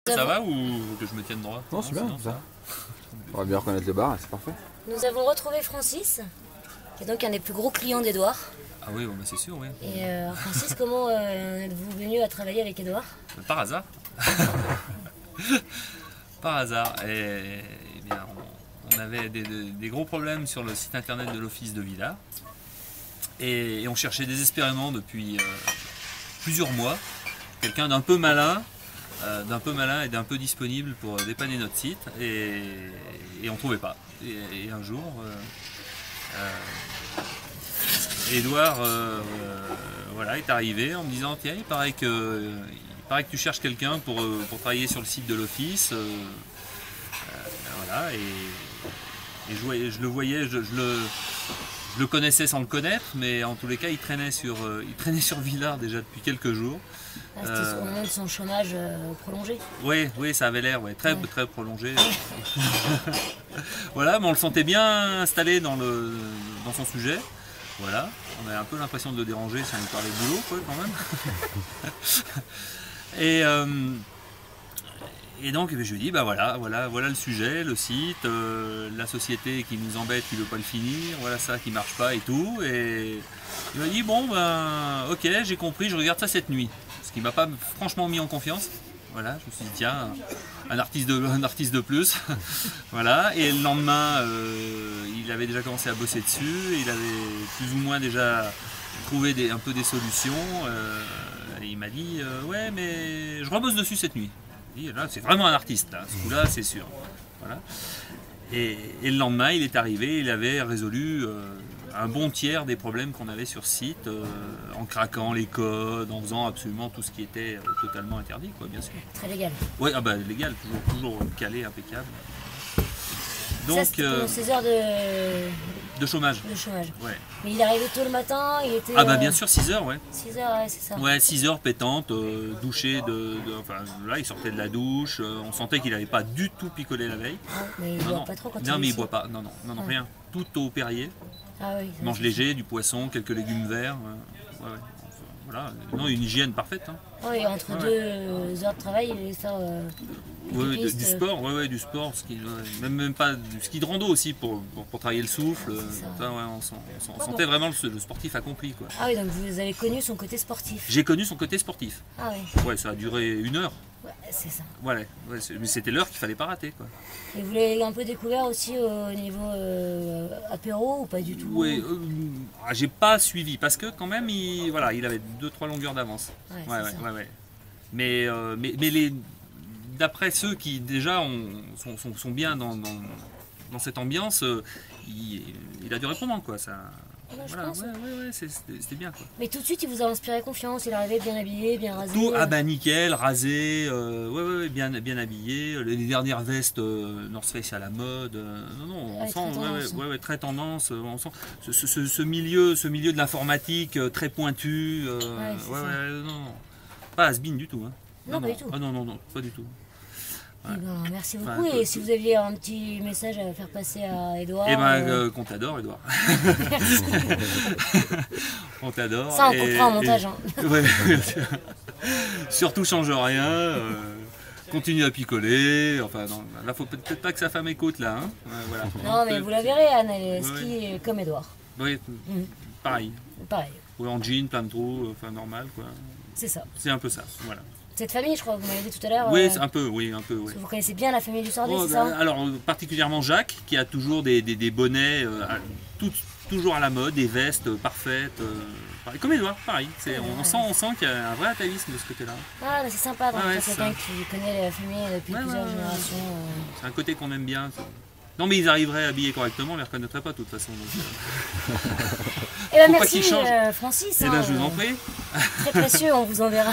Ça va ou que je me tienne droit? Non, c'est bien, ça. On va bien reconnaître le bar, c'est parfait. Nous avons retrouvé Francis, qui est donc un des plus gros clients d'Edouard. Ah oui, bah c'est sûr, oui. Et Francis, comment êtes-vous venu à travailler avec Edouard? Par hasard. Par hasard. Et bien, on avait des gros problèmes sur le site internet de l'office de Villars. Et on cherchait désespérément depuis plusieurs mois quelqu'un d'un peu malin et d'un peu disponible pour dépanner notre site, et on ne trouvait pas. Et un jour, Edouard voilà, est arrivé en me disant: tiens, il paraît que tu cherches quelqu'un pour travailler sur le site de l'office. Voilà, et je le voyais, je le connaissais sans le connaître, mais en tous les cas il traînait sur Villars déjà depuis quelques jours. Ah, c'était au moment de son chômage prolongé. Oui, ça avait l'air très prolongé. Voilà, mais on le sentait bien installé dans son sujet. Voilà, on avait un peu l'impression de le déranger si on lui parlait de boulot, quoi, quand même. Et donc je lui dis, bah voilà le sujet, le site, la société qui nous embête, qui ne veut pas le finir, voilà ça qui marche pas et tout. Et il m'a dit, bon ben ok, j'ai compris, je regarde ça cette nuit. Ce qui m'a pas franchement mis en confiance. Voilà, je me suis dit, tiens, un artiste de plus. Voilà, et le lendemain, il avait déjà commencé à bosser dessus, il avait plus ou moins déjà trouvé un peu des solutions. Et il m'a dit, ouais, mais je rebosse dessus cette nuit. Là, c'est vraiment un artiste, là. Ce coup-là, c'est sûr. Voilà. Et le lendemain, il est arrivé, il avait résolu un bon tiers des problèmes qu'on avait sur site, en craquant les codes, en faisant absolument tout ce qui était totalement interdit, quoi, bien sûr. Très légal. Oui, ah bah, légal, toujours calé, impeccable. Donc, ça, c'était pendant 16 heures de chômage. Ouais. Mais il arrivait tôt le matin, il était... Ah bah bien sûr, 6 heures, ouais. 6 heures, ouais, c'est ça. Ouais, 6 heures pétantes, douché enfin là, il sortait de la douche, on sentait qu'il n'avait pas du tout picolé la veille. Ah, mais il boit pas trop quand il est Non, mais il ici. boit pas, non, rien. Tout au Perrier. Ah oui. Il mange léger, du poisson, quelques légumes verts. Ouais. Voilà, non, une hygiène parfaite. Hein. Oui, entre 2 heures de travail, il allait faire du sport, du sport, même pas du ski de rando aussi pour travailler le souffle. On sentait vraiment le sportif accompli, quoi. Ah oui, donc vous avez connu son côté sportif. J'ai connu son côté sportif. Ah oui. Ouais, ça a duré 1 heure. Ouais, c'est ça. Ouais, mais c'était l'heure qu'il fallait pas rater, quoi. Et vous l'avez un peu découvert aussi au niveau apéro ou pas du tout? Oui, j'ai pas suivi parce que quand même il avait 2-3 longueurs d'avance. Ouais. Mais d'après ceux qui déjà sont bien dans cette ambiance, il a du répondant, quoi. Ça. Voilà, c'était bien, quoi. Mais tout de suite, il vous a inspiré confiance, il arrivait bien habillé, bien rasé. Tout, ah bah nickel, rasé, bien habillé, les dernières vestes North Face à la mode, on sent très tendance, on sent ce milieu de l'informatique très pointu, non, pas has-been du tout, hein. Non, pas du tout. Ah non, pas du tout. Ouais. Ben, merci beaucoup. Et si vous aviez un petit message à faire passer à Edouard? Eh ben, qu'on t'adore, Edouard. Merci. On t'adore. Ça, on comprend en montage. Hein. Ouais, surtout change rien. Continue à picoler. Enfin, non, là, faut peut-être pas que sa femme écoute, là. Hein. Voilà. Non, mais vous la verrez, Anne, elle skie comme Edouard. Oui, pareil. Pareil. Ouais, en jean, plein de trous, enfin normal, quoi. C'est ça. C'est un peu ça, voilà. Cette famille, je crois, vous m'avez dit tout à l'heure. Oui, un peu. Vous connaissez bien la famille du Sordet, c'est ça? Alors, particulièrement Jacques, qui a toujours des bonnets, toujours à la mode, des vestes parfaites. Comme Edouard, pareil. On sent qu'il y a un vrai atavisme de ce côté-là. Ah, c'est sympa, donc quelqu'un qui connaît la famille depuis plusieurs générations. C'est un côté qu'on aime bien. Non, mais ils arriveraient habillés correctement, on ne les reconnaîtrait pas de toute façon. Eh ben merci Francis. Eh ben, je vous en prie. Très précieux, on vous enverra.